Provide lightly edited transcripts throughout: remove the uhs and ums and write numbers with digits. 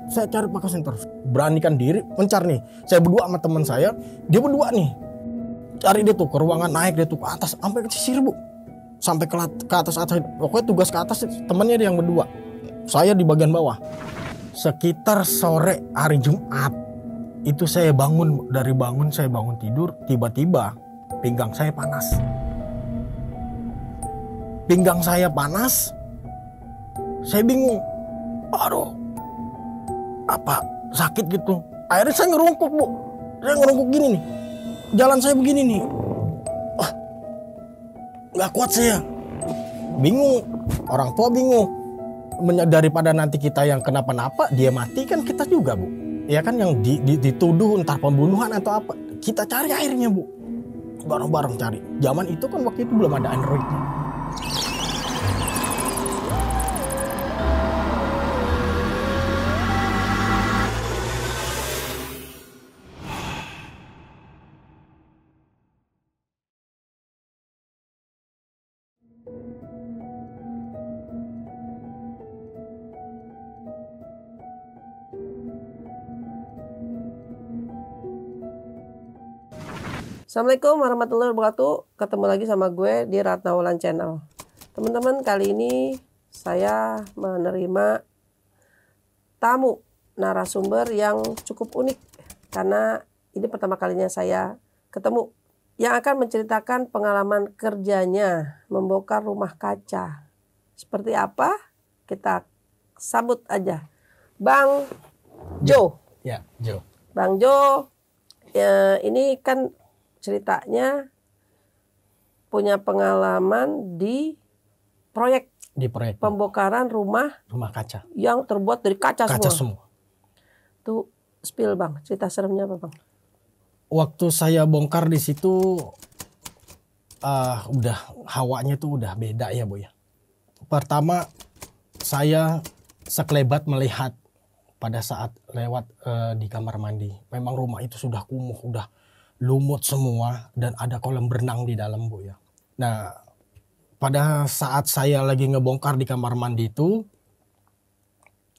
Saya cari Pak Kosim terus. Beranikan diri, mencari nih. Saya berdua sama teman saya, dia berdua nih. Cari dia tuh ke ruangan, naik dia tuh ke atas, sampai ke sisir bu. Sampai ke atas. Pokoknya tugas ke atas, temannya dia yang berdua. Saya di bagian bawah. Sekitar sore hari Jumat, itu saya bangun tidur, tiba-tiba pinggang saya panas. Saya bingung. Aduh, apa sakit gitu. Akhirnya saya ngerungkuk bu. Saya ngerungkuk gini nih. Jalan saya begini nih. Wah, gak kuat saya. Bingung. Orang tua bingung. Daripada nanti kita yang kenapa-napa, dia mati kan kita juga bu. Ya kan yang dituduh entar pembunuhan atau apa. Kita cari akhirnya bu. Bareng-bareng cari. Zaman itu kan waktu itu belum ada Androidnya. Assalamualaikum warahmatullahi wabarakatuh. Ketemu lagi sama gue di Ratna Wulan Channel. Teman-teman, kali ini saya menerima tamu narasumber yang cukup unik. Karena ini pertama kalinya saya ketemu. Yang akan menceritakan pengalaman kerjanya membongkar rumah kaca. Seperti apa? Kita sambut aja. Bang Jo. Ya, Jo. Bang Jo, ya, ini kan ceritanya punya pengalaman di proyek pembongkaran rumah kaca yang terbuat dari kaca semua. Tuh spill bang, cerita seremnya apa bang? Waktu saya bongkar di situ udah hawanya tuh udah beda ya bu ya. Pertama saya sekelebat melihat pada saat lewat di kamar mandi. Memang rumah itu sudah kumuh, udah lumut semua dan ada kolam berenang di dalam bu ya. Nah pada saat saya lagi ngebongkar di kamar mandi itu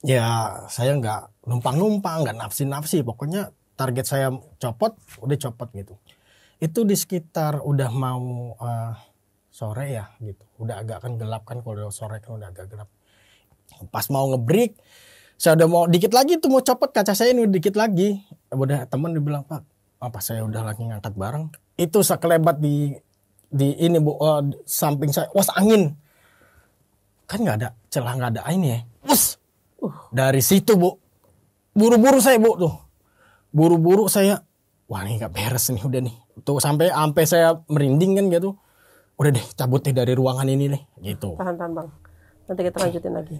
ya saya nggak numpang, nggak nafsi, pokoknya target saya udah copot gitu. Itu di sekitar udah mau sore ya gitu, udah agak kan gelap kan, kalau sore kan udah agak gelap. Pas mau ngebreak, saya udah mau dikit lagi tuh mau copot kaca saya ini dikit lagi, udah temen dibilang Pak, apa saya udah lagi ngangkat barang, itu sekelebat di ini bu, samping saya, was angin, kan nggak ada celah, nggak ada ini ya, dari situ bu, buru-buru saya bu tuh, buru-buru saya, wah ini nggak beres nih udah nih, tuh sampai saya merinding kan gitu, udah deh cabut deh dari ruangan ini deh, gitu. Tahan bang, nanti kita lanjutin lagi.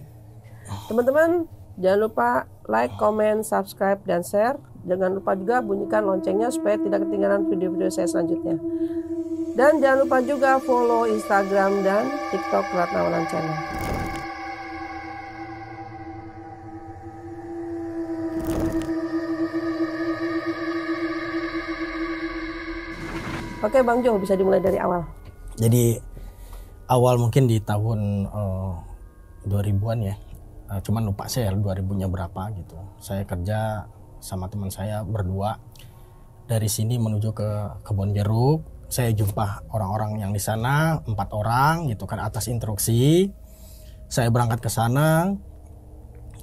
Teman-teman, jangan lupa like, comment, subscribe, dan share. Jangan lupa juga bunyikan loncengnya supaya tidak ketinggalan video-video saya selanjutnya. Dan jangan lupa juga follow Instagram dan TikTok Ratna Wulan Channel. Oke Bang Jo, bisa dimulai dari awal. Jadi awal mungkin di tahun 2000-an ya. Cuman lupa saya 2000-nya berapa gitu. Saya kerja sama teman saya berdua dari sini menuju ke kebun jeruk. Saya jumpa orang-orang yang di sana, 4 orang gitu kan, atas instruksi. Saya berangkat ke sana,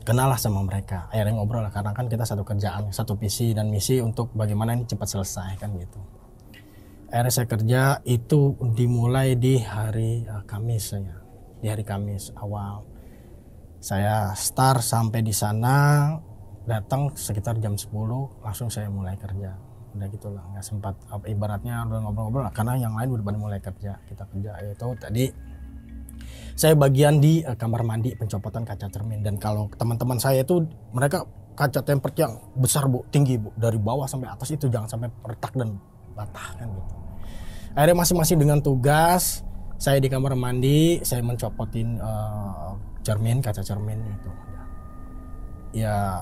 kenal lah sama mereka. Akhirnya ngobrol lah, karena kan kita satu kerjaan, satu visi dan misi untuk bagaimana ini cepat selesai kan gitu. Akhirnya saya kerja itu dimulai di hari Kamis ya. Di hari Kamis awal. Saya start sampai di sana, datang sekitar jam 10, langsung saya mulai kerja. Udah gitulah, nggak sempat ibaratnya udah ngobrol-ngobrol, karena yang lain udah pada mulai kerja. Kita kerja itu tadi saya bagian di kamar mandi pencopotan kaca cermin. Dan kalau teman-teman saya itu mereka kaca tempered yang besar bu, tinggi bu, dari bawah sampai atas itu jangan sampai retak dan patah kan gitu. Akhirnya masing-masing dengan tugas. Saya di kamar mandi, saya mencopotin kaca cermin itu. Ya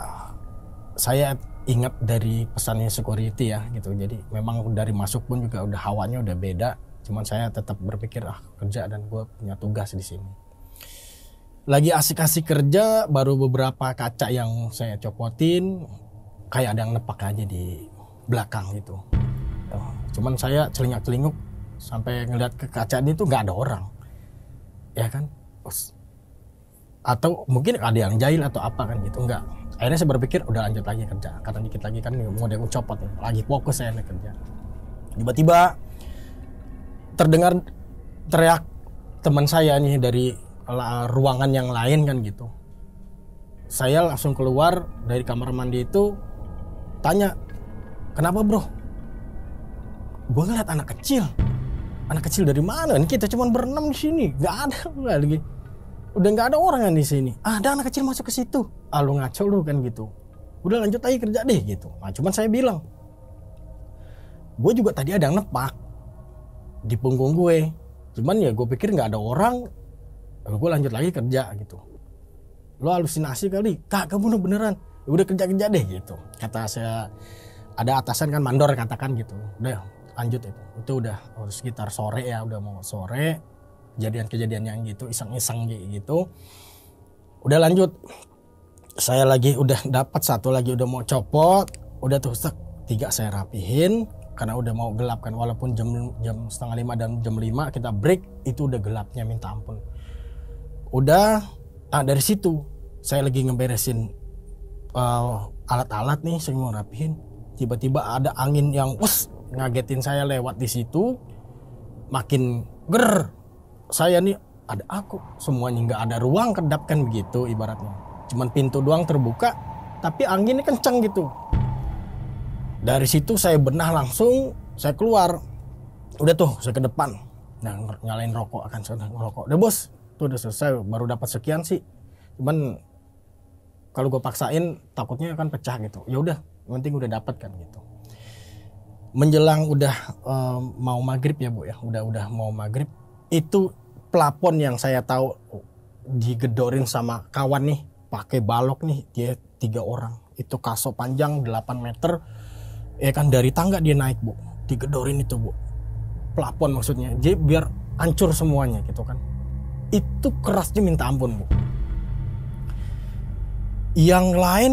saya ingat dari pesannya security ya gitu. Jadi memang dari masuk pun juga udah hawanya udah beda. Cuman saya tetap berpikir kerja dan gue punya tugas di sini. Lagi asik-asik kerja, baru beberapa kaca yang saya copotin, kayak ada yang nepak aja di belakang gitu. Cuman saya celingak-celinguk sampai ngeliat ke kaca ini tuh nggak ada orang, ya kan? Atau mungkin ada yang jahil atau apa kan gitu, enggak. Akhirnya saya berpikir udah lanjut lagi kerja, karena dikit lagi kan mau dia copot nih, lagi fokus saya nih kerja. Tiba-tiba terdengar teriak teman saya nih dari ruangan yang lain kan gitu. Saya langsung keluar dari kamar mandi itu, tanya, kenapa bro? Gue ngeliat anak kecil dari mana? Ini kita cuma berenam di sini, nggak ada lagi. Udah nggak ada orang yang di sini. Ada anak kecil masuk ke situ. Lu ngaco lu kan gitu. Udah lanjut aja kerja deh gitu. Nah, cuman saya bilang, gue juga tadi ada yang nepak di punggung gue. Cuman ya gue pikir nggak ada orang. Gue lanjut lagi kerja gitu. Lo halusinasi kali? Kagak beneran. Udah kerja deh gitu. Kata saya, ada atasan kan mandor katakan gitu. Udah lanjut itu. Itu udah sekitar sore ya, udah mau sore. Kejadian-kejadian yang gitu, iseng-iseng gitu. Udah lanjut. Saya lagi udah dapat satu lagi udah mau copot. Udah tuh 3 saya rapihin. Karena udah mau gelap kan. Walaupun jam 4:30 dan jam 5 kita break. Itu udah gelapnya minta ampun. Udah, dari situ saya lagi ngeberesin alat-alat nih, saya mau rapihin. Tiba-tiba ada angin yang ngagetin saya lewat di situ. Makin ger. Saya nih ada aku, semuanya nggak ada ruang kedap kan begitu ibaratnya. Cuman pintu doang terbuka, tapi anginnya kencang gitu. Dari situ saya benah langsung, saya keluar. Udah tuh, saya ke depan. Nah, nyalain rokok, akan saya ngerokok. Udah bos, tuh udah selesai, baru dapat sekian sih. Cuman kalau gue paksain takutnya kan pecah gitu. Ya udah, yang penting udah dapat kan gitu. Menjelang udah mau maghrib ya bu ya, udah mau maghrib. Itu plafon yang saya tahu digedorin sama kawan nih, pakai balok nih, dia 3 orang. Itu kaso panjang 8 meter, ya kan dari tangga dia naik bu, digedorin itu bu. Plafon maksudnya, jadi biar hancur semuanya gitu kan. Itu kerasnya minta ampun bu. Yang lain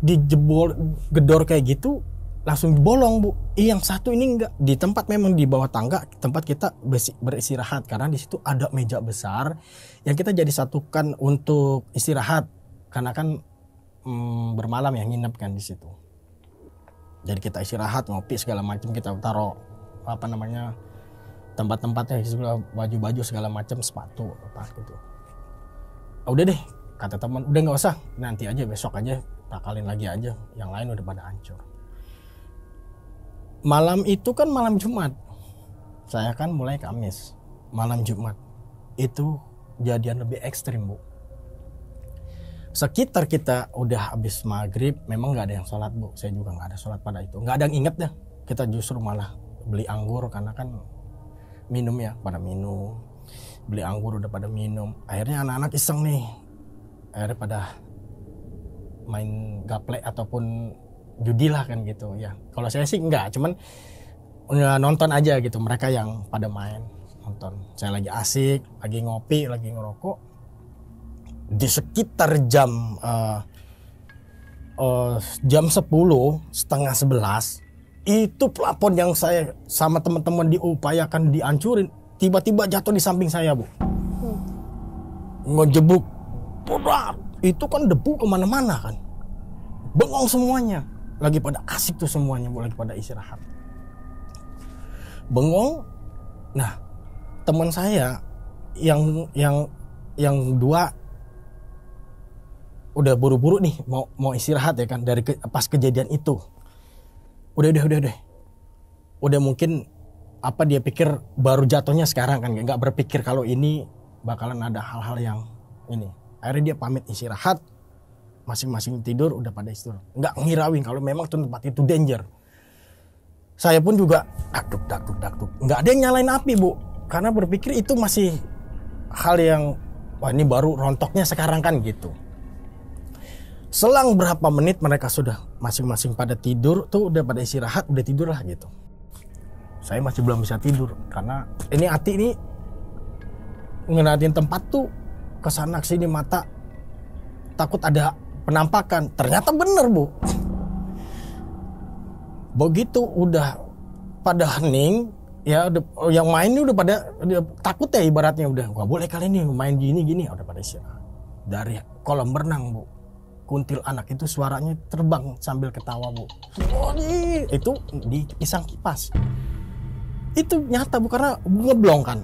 dijebol gedor kayak gitu langsung bolong bu. Yang satu ini enggak, di tempat memang di bawah tangga tempat kita beristirahat, karena di situ ada meja besar yang kita jadi satukan untuk istirahat karena kan bermalam ya, nginep kan di situ. Jadi kita istirahat, ngopi segala macam, kita taruh tempat-tempatnya, baju-baju segala macam, sepatu apa gitu. Udah deh kata teman, udah nggak usah, nanti aja besok aja takalin lagi aja, yang lain udah pada hancur. Malam itu kan malam Jumat, saya kan mulai Kamis, malam Jumat itu jadian lebih ekstrim bu. Sekitar kita udah habis maghrib, memang nggak ada yang sholat bu, saya juga nggak ada sholat pada itu, nggak ada yang inget dah. Kita justru malah beli anggur karena kan minum ya, pada minum, beli anggur udah pada minum. Akhirnya anak-anak iseng nih, akhirnya pada main gaplek ataupun judi lah kan gitu ya. Kalau saya sih enggak, cuman nonton aja gitu, mereka yang pada main nonton. Saya lagi asik, lagi ngopi, lagi ngerokok. Di sekitar jam 10, setengah 11, itu plafon yang saya sama teman-teman diupayakan dihancurin, tiba-tiba jatuh di samping saya bu. Ngejebuk, itu kan debu kemana-mana kan, bengong semuanya. Lagi pada asik tuh semuanya bu, lagi pada istirahat, bengong. Nah teman saya yang 2 udah buru-buru nih mau istirahat ya kan, dari pas kejadian itu. Udah mungkin apa dia pikir baru jatuhnya sekarang kan, nggak berpikir kalau ini bakalan ada hal-hal yang ini. Akhirnya dia pamit istirahat, masing-masing tidur, udah pada istirahat, nggak ngirauin kalau memang tempat itu danger. Saya pun juga dakduk, nggak ada yang nyalain api bu, karena berpikir itu masih hal yang wah ini baru rontoknya sekarang kan gitu. Selang berapa menit mereka sudah masing-masing pada tidur tuh, udah pada istirahat, udah tidur lah gitu. Saya masih belum bisa tidur karena ini hati ini ngeliatin tempat tuh kesana kesini mata, takut ada penampakan. Ternyata bener Bu. Begitu udah pada hening, ya yang main ini udah pada takut ya ibaratnya, udah nggak boleh kali ini main gini udah pada istirahat. Dari kolam renang Bu, kuntilanak itu suaranya terbang sambil ketawa Bu. Itu di pisang kipas. Itu nyata Bu, karena ngeblong kan.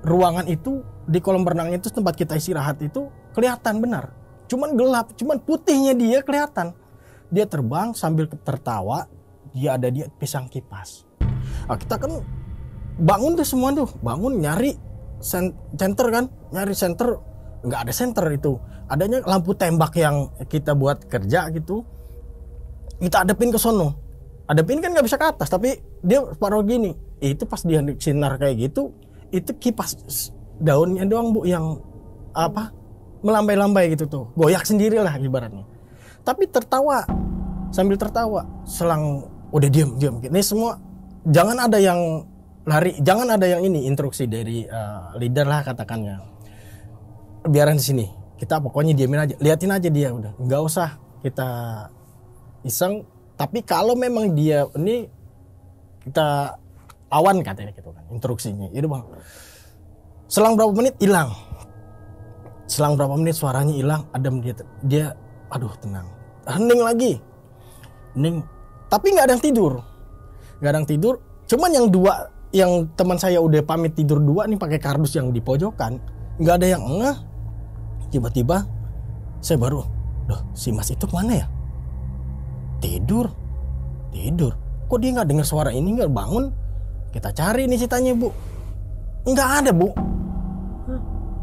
Ruangan itu di kolam renang itu tempat kita istirahat itu kelihatan benar. Cuman gelap, cuman putihnya dia kelihatan. Dia terbang sambil tertawa, dia ada di pisang kipas. Nah, kita kan bangun tuh semua tuh, bangun nyari center kan, nyari center, nggak ada center itu. Adanya lampu tembak yang kita buat kerja gitu, kita adepin ke sono. Adepin kan nggak bisa ke atas, tapi dia paruh gini. Itu pas dia sinar kayak gitu, itu kipas daunnya doang Bu yang apa melambai-lambai gitu tuh, goyak sendiri lah ibaratnya. Tapi tertawa, sambil tertawa, selang udah diam. Ini semua jangan ada yang lari, jangan ada yang ini instruksi dari leader lah katakannya. Biarin di sini, kita pokoknya diamin aja, liatin aja dia udah, nggak usah kita iseng. Tapi kalau memang dia ini kita lawan katanya gitu kan instruksinya. Itu Bang. Selang berapa menit hilang. Selang berapa menit suaranya hilang, adem dia aduh tenang. Hening lagi. Hening. Tapi nggak ada yang tidur. Nggak ada yang tidur. Cuman yang dua, yang teman saya udah pamit tidur dua nih pakai kardus yang di pojokan, nggak ada yang ngeh. Tiba-tiba saya baru, "Duh, si Mas itu kemana ya?" Tidur. Kok dia nggak dengar suara ini, nggak bangun? Kita cari nih ceritanya Bu. Nggak ada Bu.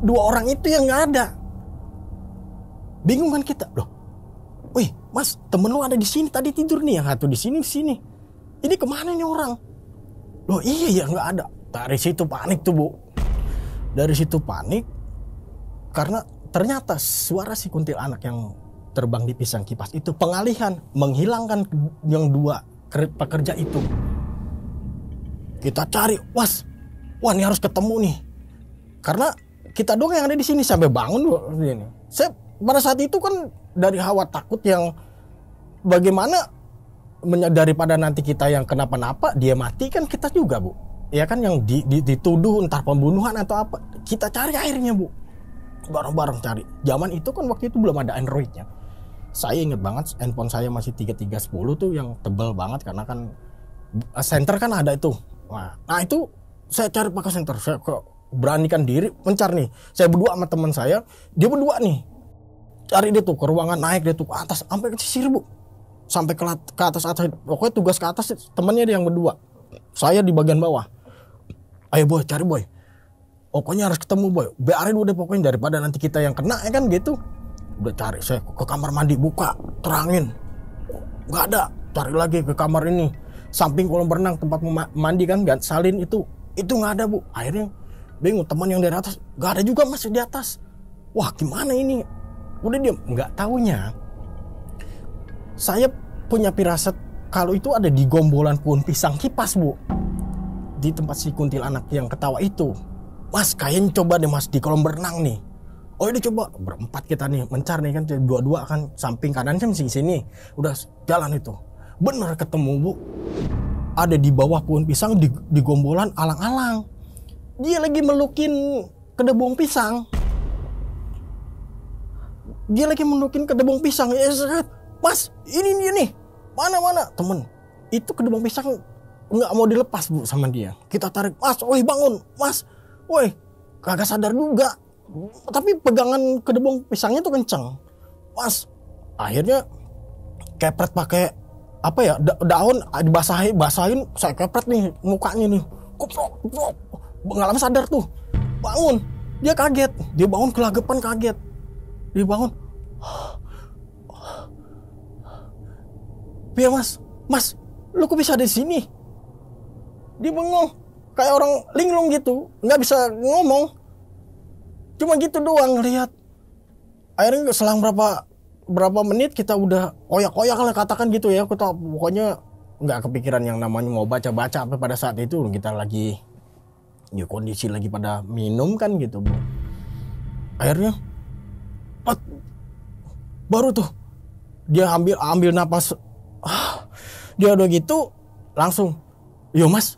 Dua orang itu yang nggak ada. Bingung kan kita. Loh, wih Mas, temen lu ada di sini tadi tidur nih, yang satu di sini. Ini kemana nih orang? Loh iya ya nggak ada. Dari situ panik tuh Bu. Dari situ panik karena ternyata suara si kuntilanak yang terbang di pisang kipas itu pengalihan, menghilangkan yang dua pekerja itu. Kita cari, wah ini harus ketemu nih. Karena kita doang yang ada di sini, sampai bangun ini. Saya pada saat itu kan dari hawa takut yang bagaimana daripada nanti kita yang kenapa-napa, dia mati kan kita juga Bu. Ya kan yang dituduh entah pembunuhan atau apa. Kita cari akhirnya Bu. Bareng-bareng cari. Zaman itu kan waktu itu belum ada Androidnya. Saya inget banget handphone saya masih 3310 tuh yang tebal banget karena kan center kan ada itu. Nah itu saya cari pakai center. Saya beranikan diri mencari nih. Saya berdua sama teman saya, dia berdua nih. Cari dia tuh ke ruangan, naik dia tuh ke atas sampai ke sisir Bu. Sampai ke atas. Pokoknya tugas ke atas temannya dia yang berdua. Saya di bagian bawah. Ayo boy, cari boy. Pokoknya harus ketemu boy. Biarin udah pokoknya daripada nanti kita yang kena ya kan gitu. Udah cari, saya ke kamar mandi buka, terangin. Gak ada. Cari lagi ke kamar ini. Samping kolam renang tempat mandi kan, salin itu gak ada Bu. Akhirnya bingung, teman yang dari atas gak ada juga masih di atas. Wah gimana ini? Udah diam. Gak taunya saya punya firasat kalau itu ada di gombolan pohon pisang kipas Bu. Di tempat si kuntilanak yang ketawa itu. Mas kayaknya coba deh Mas di kolam renang nih. Oh ini coba berempat kita nih mencar nih kan, dua-dua kan samping kanan kan sini. Udah jalan itu. Bener ketemu Bu. Ada di bawah pohon pisang di gombolan alang-alang. Dia lagi melukin kedebong pisang. Mas, ini dia nih. Mana? Temen. Itu kedebong pisang nggak mau dilepas Bu sama dia. Kita tarik, Mas, woi bangun, Mas. Woi, kagak sadar juga. Tapi pegangan kedebong pisangnya tuh kenceng. Mas, akhirnya kepret pakai apa ya, daun dibasahin, saya kepret nih mukanya nih. Kuprok. Nggak lama sadar tuh. Bangun. Dia kaget. Dia bangun kelagapan kaget. Dia bangun. Ya Mas, lu kok bisa ada di sini? Dia bengong, kayak orang linglung gitu, nggak bisa ngomong. Cuma gitu doang lihat. Akhirnya selang berapa menit kita udah oyak-oyak lah katakan gitu ya. Kita pokoknya nggak kepikiran yang namanya mau baca-baca apa pada saat itu. Kita lagi ya kondisi lagi pada minum kan gitu Bu. Akhirnya baru tuh dia ambil napas. Dia udah gitu langsung, yo mas,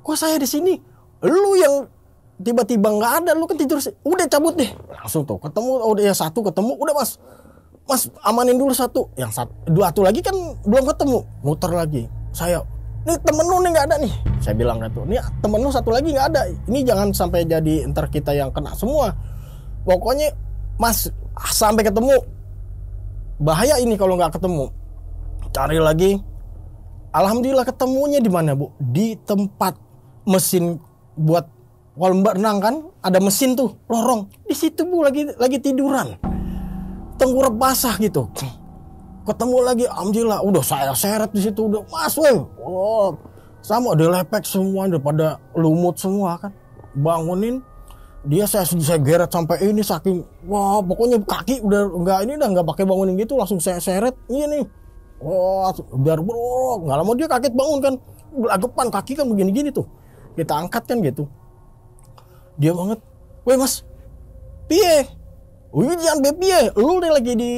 kok saya di sini, lu yang tiba-tiba nggak ada, lu kan tidur sih, udah cabut deh. Langsung tuh ketemu, udah ya satu ketemu, udah mas amanin dulu satu, yang dua lagi kan belum ketemu, muter lagi. Saya, nih temen lu nih nggak ada nih, saya bilang gitu, nih temen lu satu lagi nggak ada, ini jangan sampai jadi ntar kita yang kena semua. Pokoknya mas sampai ketemu, bahaya ini kalau nggak ketemu. Cari lagi, alhamdulillah ketemunya di mana bu? Di tempat mesin buat kolam berenang kan, ada mesin tuh lorong. Di situ bu lagi tiduran, tengkurap basah gitu. Ketemu lagi, alhamdulillah. Udah saya seret di situ, udah mas weh. Oh, sama udah lepek semua, udah pada lumut semua kan. Bangunin, dia saya geret sampai ini saking wah pokoknya kaki udah nggak pakai bangunin gitu, langsung saya seret ini nih. Wah, biar bro, nggak lama dia kaget bangun kan, gelagapan kaki kan begini-gini tuh, kita angkat kan gitu. Dia banget, weh mas, piye? Wih jangan piye, lu nih lagi di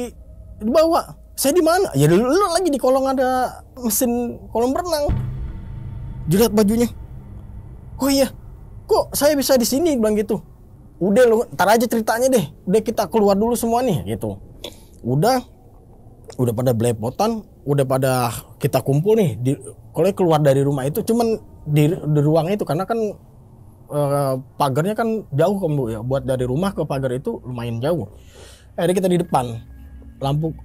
bawah, saya di mana? Ya lu lagi di kolong ada mesin kolam renang. Dilihat bajunya, oh iya, kok saya bisa di sini bilang gitu. Udah lu, ntar aja ceritanya deh, udah kita keluar dulu semua nih gitu. Udah pada belepotan, udah pada kita kumpul nih kalau keluar dari rumah itu cuman di ruang itu karena kan pagarnya kan jauh kan bu ya, buat dari rumah ke pagar itu lumayan jauh. Akhirnya kita di depan,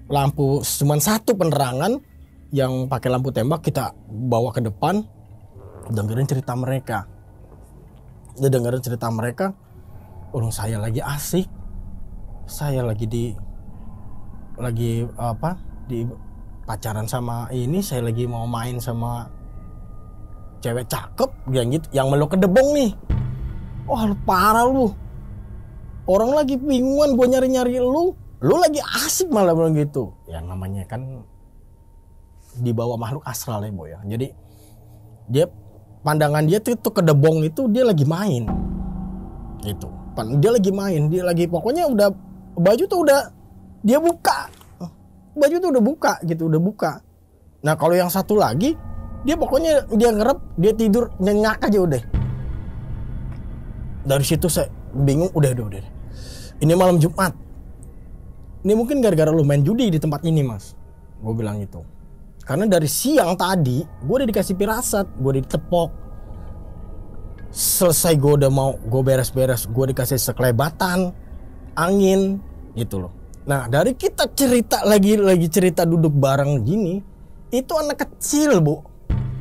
lampu cuman satu penerangan yang pakai lampu tembak, kita bawa ke depan, dengerin cerita mereka. Orang saya lagi asik, saya lagi di pacaran sama ini, saya lagi mau main sama cewek cakep yang gitu, yang meluk kedebong nih. Wah lu parah lu, orang lagi bingungan gue nyari lu lagi asik malah bilang gitu. Ya namanya kan di bawah makhluk astral ya boy ya. Jadi dia pandangan dia tuh kedebong itu dia lagi main gitu. Dia lagi pokoknya udah baju tuh udah dia buka, baju tuh udah buka. Nah kalau yang satu lagi, dia pokoknya dia ngerep, dia tidur nyenyak aja udah. Dari situ saya bingung, udah. Ini malam Jumat. Ini mungkin gara-gara lu main judi di tempat ini mas, gue bilang gitu. Karena dari siang tadi, gue udah dikasih pirasat, gue ditepok. Selesai gue udah mau, gue beres-beres, gue dikasih sekelebatan, angin, gitu loh. Nah dari kita cerita lagi cerita duduk bareng gini, itu anak kecil bu,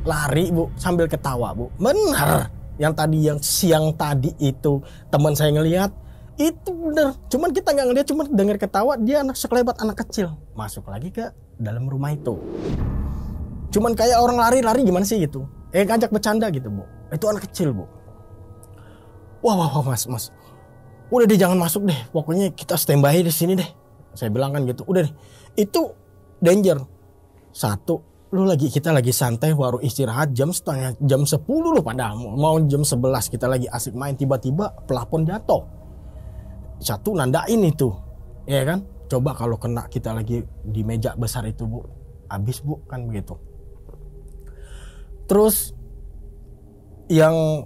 lari bu sambil ketawa bu, benar. Yang siang tadi itu teman saya ngelihat, itu bener. Cuman kita nggak ngelihat, cuman dengar ketawa, dia anak sekelebat anak kecil masuk lagi ke dalam rumah itu. Cuman kayak orang lari gimana sih gitu, ngajak bercanda gitu bu. Itu anak kecil bu. Wah mas, udah deh jangan masuk deh, pokoknya kita standby di sini deh. Saya bilang kan gitu, udah deh, itu danger. Satu, kita lagi santai baru istirahat jam 10 loh, padahal mau jam 11 kita lagi asik main, tiba-tiba plafon jatuh. Satu nandain itu, ya kan? Coba kalau kena kita lagi di meja besar itu bu, habis bu kan begitu. Terus yang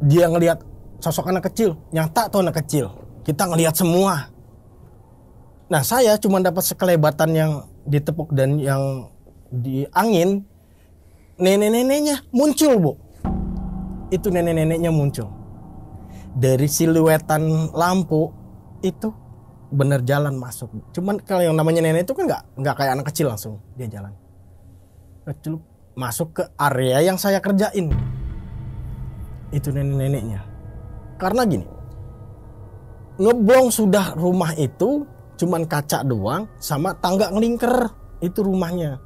dia ngelihat sosok anak kecil, nyata tuh anak kecil, kita ngelihat semua. Nah saya cuma dapat sekelebatan yang ditepuk dan yang di angin. Nenek-neneknya muncul bu, itu nenek-neneknya muncul dari siluetan lampu itu, bener jalan masuk. Cuman kalau yang namanya nenek itu kan nggak kayak anak kecil, langsung dia jalan kecil masuk ke area yang saya kerjain. Itu nenek-neneknya. Karena gini, ngeblong sudah rumah itu, cuman kaca doang sama tangga ngelingker itu rumahnya.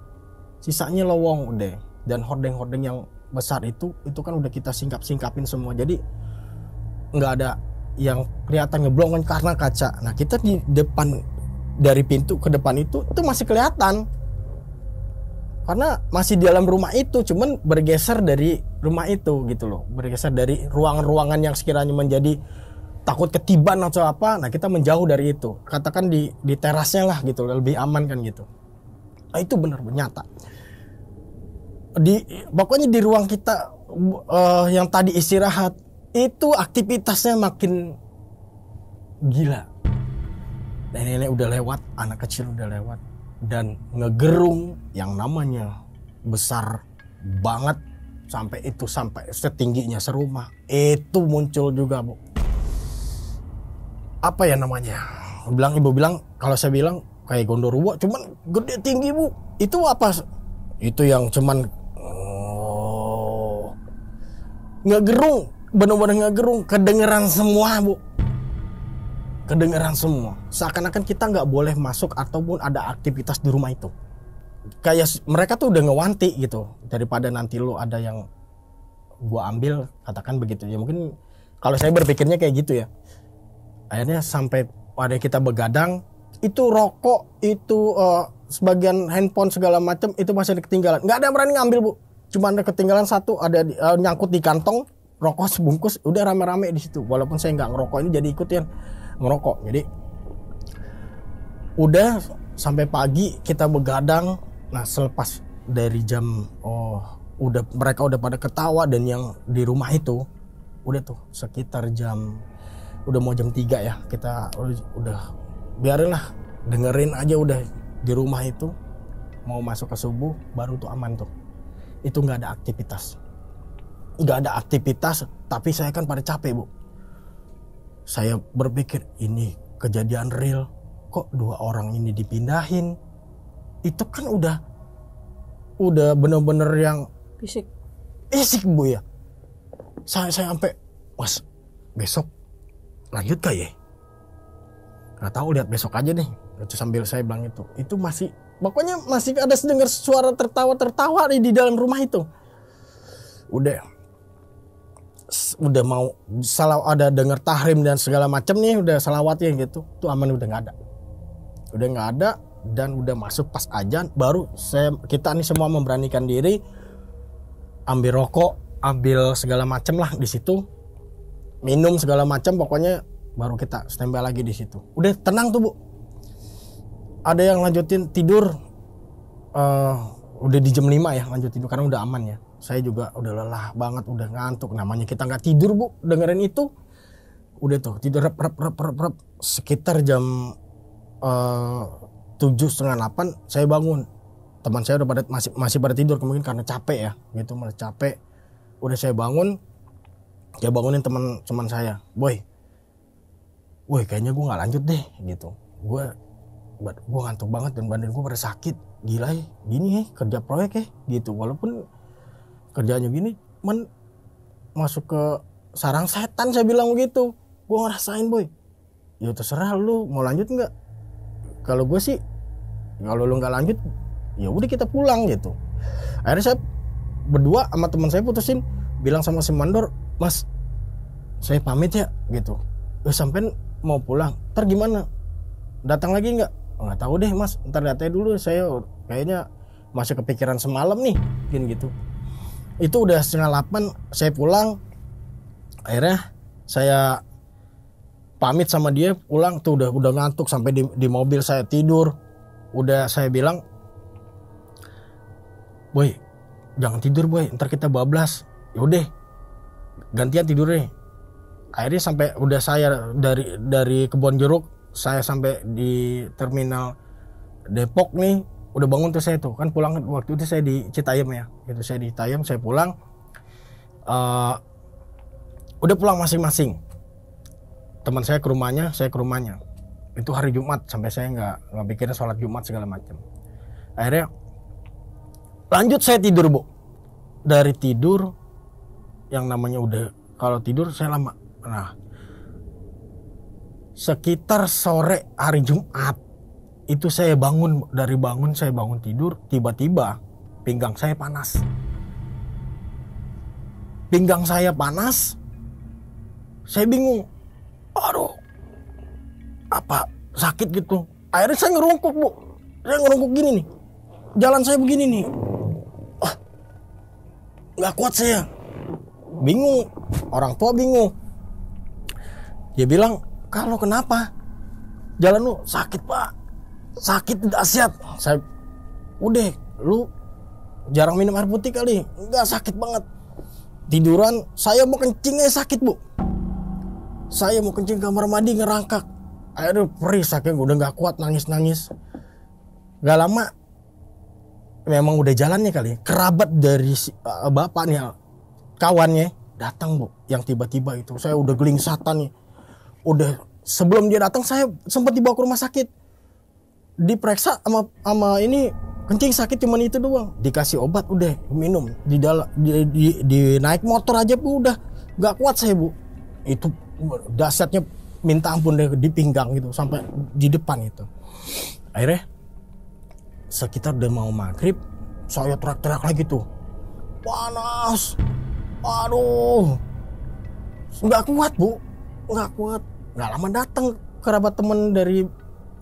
Sisanya lowong udah, dan hordeng-hordeng yang besar itu kan udah kita singkapin semua. Jadi nggak ada yang kelihatan ngeblong kan karena kaca. Nah kita di depan, dari pintu ke depan itu masih kelihatan. Karena masih di dalam rumah itu, cuman bergeser dari rumah itu gitu loh. Bergeser dari ruangan-ruangan yang sekiranya menjadi takut ketiban atau apa, nah kita menjauh dari itu. Katakan di terasnya lah gitu, lebih aman kan gitu. Nah itu benar nyata. Pokoknya di ruang kita yang tadi istirahat itu aktivitasnya makin gila. Nenek udah lewat, anak kecil udah lewat, dan ngegerung yang namanya besar banget sampai setingginya serumah. Itu muncul juga, Bu. Apa ya namanya? Ibu bilang, kalau saya bilang kayak gondoruo, cuman gede tinggi, Bu. Itu apa? Itu yang cuman ngegerung, benar-benar ngegerung, kedengeran semua, Bu. Kedengeran semua. Seakan-akan kita nggak boleh masuk ataupun ada aktivitas di rumah itu. Kayak mereka tuh udah ngewanti gitu, daripada nanti lu ada yang gua ambil, katakan begitu ya. Mungkin kalau saya berpikirnya kayak gitu ya. Akhirnya sampai pada kita begadang, itu rokok, itu sebagian handphone segala macam itu masih ada ketinggalan. Nggak ada yang berani ngambil, Bu. Cuma ada ketinggalan satu, ada nyangkut di kantong, rokok sebungkus, udah rame-rame di situ. Walaupun saya nggak ngerokok, ini jadi ikutin ngerokok. Jadi udah sampai pagi kita begadang. Nah selepas dari jam mereka udah pada ketawa, dan yang di rumah itu udah tuh sekitar udah mau jam 3 ya, kita udah biarinlah, dengerin aja udah di rumah itu. Mau masuk ke subuh baru tuh aman tuh. Itu nggak ada aktivitas, tapi saya kan pada capek, Bu. Saya berpikir ini kejadian real, kok 2 orang ini dipindahin. Itu kan udah bener-bener yang fisik, Bu ya. Saya sampai, Mas, besok lanjut gak ya? Nggak tahu, lihat besok aja deh. Itu sambil saya bilang itu masih, pokoknya masih ada dengar suara tertawa di dalam rumah itu. Udah mau ada dengar tahrim dan segala macam nih, udah salawatnya gitu, tuh aman, udah nggak ada, dan udah masuk pas azan, baru kita nih semua memberanikan diri, ambil rokok, ambil segala macam lah di situ, minum segala macam, pokoknya baru kita standby lagi di situ. Udah tenang tuh, Bu. Ada yang lanjutin tidur, udah di jam 5 ya lanjut tidur karena udah aman ya. Saya juga udah lelah banget, udah ngantuk. Namanya kita nggak tidur, Bu, dengerin itu. Udah tuh tidur rep. Sekitar jam 7:30-8 saya bangun. Teman saya udah masih pada tidur, kemungkinan karena capek ya, gitu, malah capek. Udah saya bangunin teman saya, boy, kayaknya gue nggak lanjut deh, gitu. Gue ngantuk banget dan badan gue pada sakit, gila ya, gini ya kerja proyek ya, gitu. Walaupun kerjanya gini, masuk ke sarang setan, saya bilang begitu. Gue ngerasain, boy. Ya terserah lu mau lanjut nggak. Kalau gue sih, kalau lu nggak lanjut, ya udah kita pulang gitu. Akhirnya saya berdua sama teman saya putusin, bilang sama si mandor, Mas, saya pamit ya, gitu. Sampai mau pulang, ntar gimana? Datang lagi nggak? Nggak tahu deh, Mas. Ntar datanya dulu. Saya kayaknya masih kepikiran semalam nih, gitu. Itu udah 7:30 saya pulang. Akhirnya saya pamit sama dia, pulang tuh udah ngantuk, sampai di mobil saya tidur. Udah saya bilang, boy, jangan tidur, boy, ntar kita bablas. Yaudah, gantian tidur deh. Akhirnya sampai udah saya dari Kebon Jeruk, saya sampai di terminal Depok nih, udah bangun tuh saya tuh kan pulang. Waktu itu saya di Citayam ya, itu saya di Citayam, saya pulang. Udah pulang masing-masing. Teman saya ke rumahnya, saya ke rumahnya. Itu hari Jumat, sampai saya nggak pikirin sholat Jumat segala macam. Akhirnya lanjut saya tidur, Bu. Dari tidur, yang namanya udah, kalau tidur saya lama. Nah, sekitar sore hari Jumat itu saya bangun tidur, tiba-tiba pinggang saya panas. Saya bingung. Aduh, apa sakit gitu. Akhirnya saya ngerungkuk, Bu. Saya ngerungkuk gini nih. Jalan saya begini nih. Nggak kuat saya. Bingung. Orang tua bingung. Dia bilang, kalau kenapa? Jalan lu sakit pak, sakit tidak sehat. Saya, udah lu jarang minum air putih kali. Enggak, sakit banget. Tiduran, saya mau kencingnya sakit bu. Saya mau kencing kamar mandi ngerangkak. Aduh perih saking udah gak kuat nangis-nangis. Gak lama memang udah jalannya kali. Kerabat dari bapaknya, kawannya datang bu. Yang tiba-tiba itu saya udah gelingsatan nih. Udah sebelum dia datang saya sempat dibawa ke rumah sakit. Diperiksa sama ini kencing sakit cuman itu doang. Dikasih obat udah minum. Di dalam di naik motor aja bu udah gak kuat saya bu. Itu dahsyatnya minta ampun deh, di pinggang gitu sampai di depan itu. Akhirnya sekitar udah mau maghrib saya teriak-teriak lagi tuh, panas, aduh, nggak kuat bu, nggak kuat. Nggak lama datang kerabat temen dari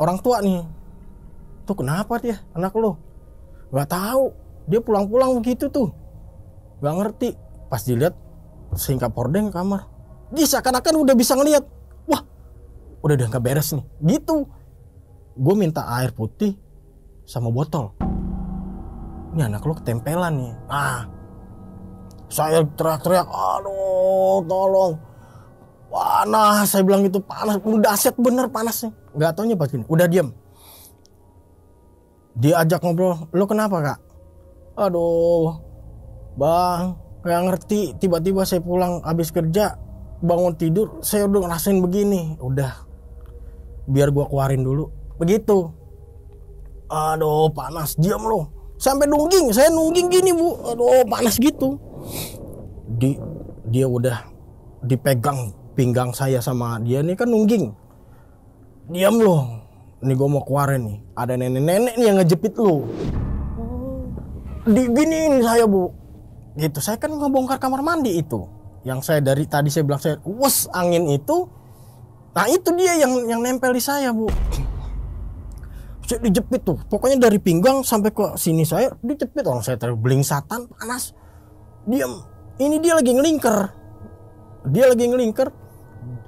orang tua nih. Tuh kenapa dia anak lo? Nggak tahu, dia pulang-pulang begitu tuh, nggak ngerti. Pas dilihat singkap hordeng kamar, dia seakan-akan udah bisa ngelihat. Wah, udah nggak beres nih. Gitu. Gue minta air putih sama botol. Ini anak lo ketempelan nih. Saya teriak-teriak, aduh, tolong. Panas, saya bilang gitu, panas. Udah dahsyat bener panasnya. Nggak taunya pas gini, udah diam. Dia ajak ngobrol, lo kenapa kak? Aduh, bang, nggak ngerti. Tiba-tiba saya pulang habis kerja, bangun tidur, saya udah ngerasain begini. Udah, biar gua keluarin dulu. Begitu. Aduh panas, diam lo. Sampai nungging, saya nungging gini bu. Aduh panas gitu. Dia udah dipegang pinggang saya sama dia nih kan nungging. Diam lo. Ini gua mau keluarin nih. Ada nenek-nenek nih yang ngejepit lo. Diginiin saya bu. Gitu, saya kan ngebongkar kamar mandi itu. Yang saya dari tadi saya bilang saya wes angin itu. Nah itu dia yang nempel di saya bu. Saya dijepit tuh. Pokoknya dari pinggang sampai ke sini saya dijepit. Orang saya terblingsatan panas. Diam. Ini dia lagi ngelingker.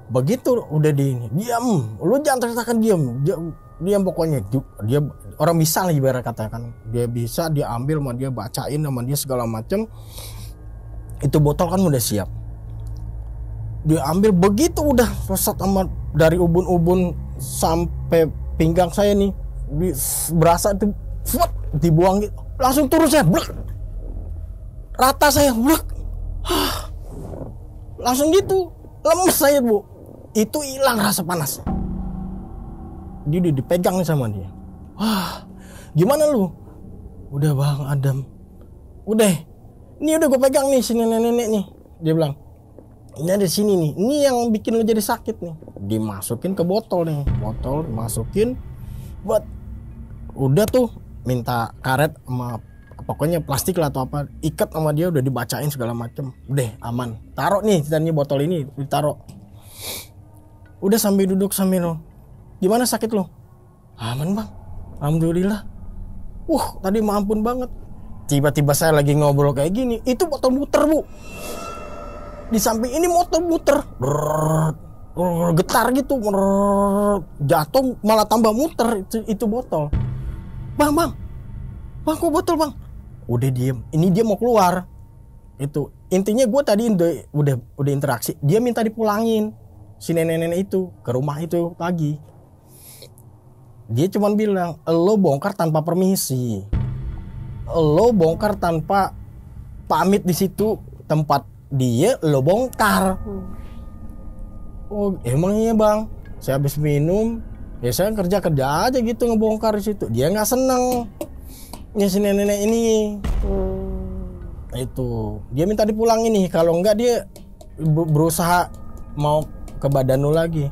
Begitu udah di ini. Diam. Lu jangan ceritakan diam. Diam pokoknya. Dia orang bisa lah ibarat katakan. Dia bisa, dia ambil sama dia bacain sama dia segala macam. Itu botol kan udah siap. Dia ambil begitu udah pesat sama dari ubun-ubun sampai pinggang saya nih berasa itu dibuang gitu. Langsung turun saya blek. Rata saya blek. Langsung gitu lemes saya bu. Itu hilang rasa panas. Dia dipegang nih sama dia. Gimana lu? Udah bang Adam. Udah. Ini udah gue pegang nih sini nenek nih. Dia bilang ini ada sini nih, ini yang bikin lo jadi sakit nih. Dimasukin ke botol nih, botol masukin, buat udah tuh minta karet sama pokoknya plastik lah atau apa, ikat sama dia udah dibacain segala macem, udah aman. Taruh nih ceritanya botol ini ditaruh. Udah sambil duduk sambil lo, gimana sakit lo? Aman bang, alhamdulillah. Tadi mampun banget. Tiba-tiba saya lagi ngobrol kayak gini, itu botol muter bu. Di samping ini motor muter, getar gitu, jatuh malah tambah muter itu botol. Bang, kok botol bang? Udah diem, ini dia mau keluar. Itu intinya gue tadi udah interaksi. Dia minta dipulangin si nenek-nenek itu ke rumah itu pagi. Dia cuman bilang, lo bongkar tanpa permisi, lo bongkar tanpa pamit di situ tempat dia lo bongkar. Emangnya bang, saya habis minum ya saya kerja aja gitu ngebongkar di situ. Dia nggak seneng ya si nenek ini. Itu dia minta dipulangin nih, kalau enggak dia berusaha mau ke Badanu lagi.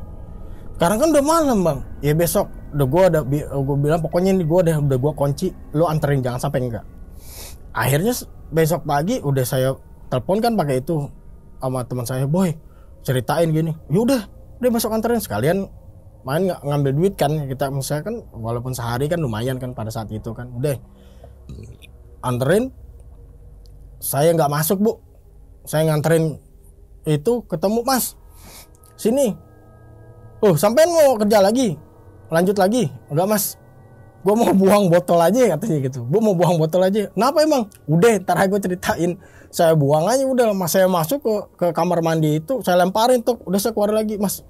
Sekarang kan udah malam bang, ya besok udah gue bilang pokoknya ini udah gue kunci, lo anterin jangan sampai enggak. Akhirnya besok pagi udah saya telepon kan pakai itu sama teman saya, boy ceritain gini. Yaudah besok anterin sekalian main ngambil duit kan kita, misalnya kan walaupun sehari kan lumayan kan pada saat itu kan. Udah anterin, saya nggak masuk bu, saya nganterin itu ketemu mas sini Oh sampean mau kerja lagi? Lanjut lagi? Enggak mas, gue mau buang botol aja katanya gitu. Gue mau buang botol aja. Kenapa emang? Udah ntar gue ceritain. Saya buang aja udah. Mas saya masuk ke kamar mandi itu, saya lemparin tuh. Udah saya keluar lagi. Mas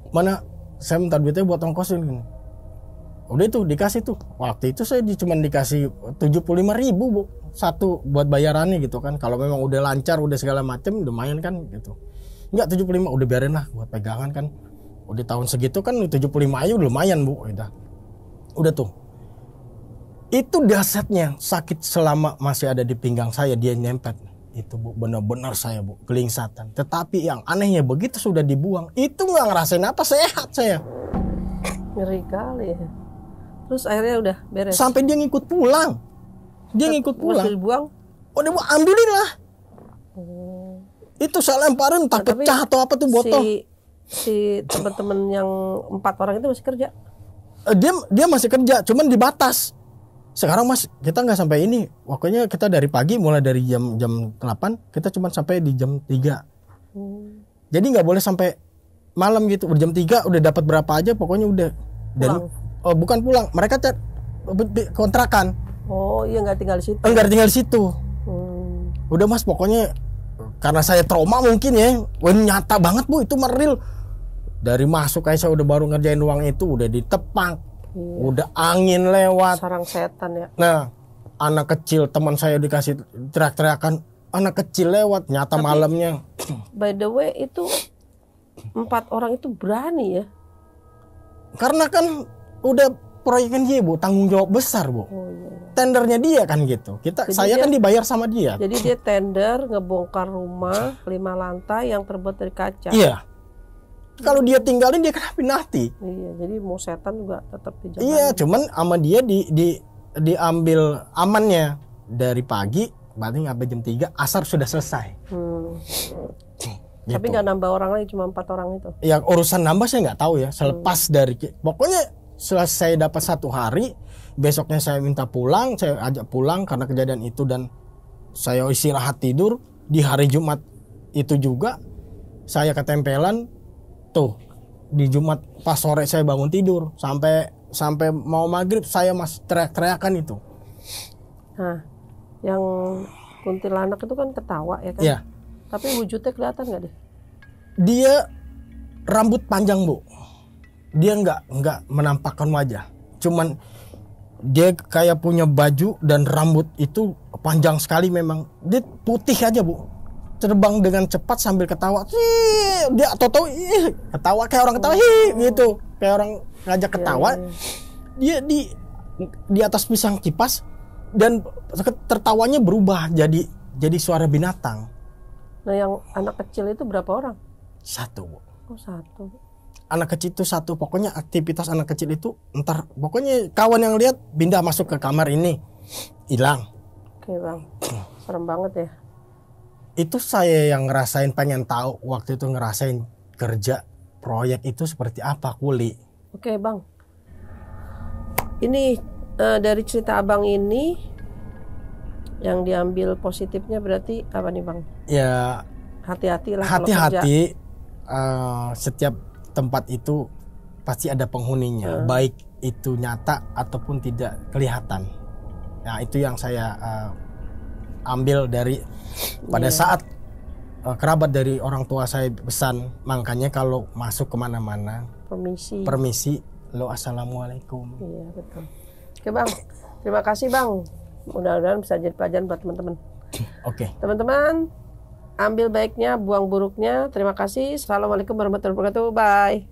mana saya minta duitnya buat ongkosin gini. Udah itu dikasih tuh. Waktu itu saya cuma dikasih 75.000 bu, satu buat bayarannya gitu kan. Kalau memang udah lancar udah segala macem lumayan kan gitu. Enggak 75 udah biarin lah buat pegangan kan. Udah tahun segitu kan 75 aja udah lumayan bu. Udah tuh. Itu dahsyatnya sakit selama masih ada di pinggang saya, dia nyempet. Itu bu benar-benar saya bu kelingsatan. Tetapi yang anehnya begitu sudah dibuang itu nggak ngerasain apa, sehat saya. Ngeri kali ya. Terus akhirnya udah beres. Sampai dia ngikut pulang. Dia ngikut pulang. Masih dibuang? Oh dia alhamdulillah. Itu saya lemparin tak pecah atau apa tuh botol. Si teman-teman yang 4 orang itu masih kerja? Dia masih kerja, cuman dibatas. Sekarang mas kita nggak sampai ini. Pokoknya kita dari pagi mulai dari jam 8 kita cuma sampai di jam 3. Jadi nggak boleh sampai malam gitu. Jam 3 udah dapat berapa aja pokoknya udah. Dan bukan pulang, mereka kontrakan. Oh iya nggak tinggal di situ. Nggak tinggal di situ. Udah mas pokoknya karena saya trauma mungkin ya. Wah nyata banget bu itu meril. Dari masuk kayak saya udah baru ngerjain ruang itu udah ditepang. Udah angin lewat. Sarang setan ya. Nah, anak kecil teman saya dikasih teriak-teriakan, anak kecil lewat nyata. Tapi, malamnya. By the way itu 4 orang itu berani ya. Karena kan udah proyeknya dia bu, tanggung jawab besar bu. Iya. Tendernya dia kan gitu. Saya kan dibayar sama dia. Jadi dia tender ngebongkar rumah 5 lantai yang terbuat dari kaca. Iya. Kalau dia tinggalin dia kena penalti. Iya, jadi mau setan juga tetap dijaga. Iya, cuman sama dia diambil amannya dari pagi, berarti sampai jam 3 asar sudah selesai. Gitu. Tapi nggak nambah orang lagi, cuma 4 orang itu. Ya urusan nambah saya nggak tahu ya. Selepas dari pokoknya selesai dapat 1 hari, besoknya saya minta pulang, saya ajak pulang karena kejadian itu dan saya istirahat tidur. Di hari Jumat itu juga saya ketempelan. Tuh di Jumat pas sore saya bangun tidur sampai mau maghrib saya masih teriak-teriakan itu. Nah, yang kuntilanak itu kan ketawa ya kan? Iya. Tapi wujudnya kelihatan nggak deh? Dia rambut panjang bu. Dia nggak menampakkan wajah. Cuman dia kayak punya baju dan rambut itu panjang sekali memang. Dia putih aja bu. Terbang dengan cepat sambil ketawa. Dia atau ketawa kayak orang ketawa gitu. Kayak orang ngajak ketawa. Dia di atas pisang kipas dan tertawanya berubah jadi suara binatang. Nah, yang anak kecil itu berapa orang? 1, Bu. Oh, 1. Anak kecil itu 1. Pokoknya aktivitas anak kecil itu entar pokoknya kawan yang lihat pindah masuk ke kamar ini hilang. Oke, Bang. Serem banget ya. Itu saya yang ngerasain, pengen tahu waktu itu ngerasain kerja proyek itu seperti apa kuli. Oke bang, ini dari cerita abang ini yang diambil positifnya berarti apa nih bang? Ya hati-hati lah. Hati-hati, setiap tempat itu pasti ada penghuninya, baik itu nyata ataupun tidak kelihatan. Nah itu yang saya ambil dari pada saat kerabat dari orang tua saya pesan, makanya kalau masuk kemana-mana permisi lo assalamualaikum. Iya betul. Oke bang, terima kasih bang, mudah-mudahan bisa jadi pelajaran buat teman-teman. Oke. Teman-teman ambil baiknya, buang buruknya. Terima kasih. Assalamualaikum warahmatullahi wabarakatuh. Bye.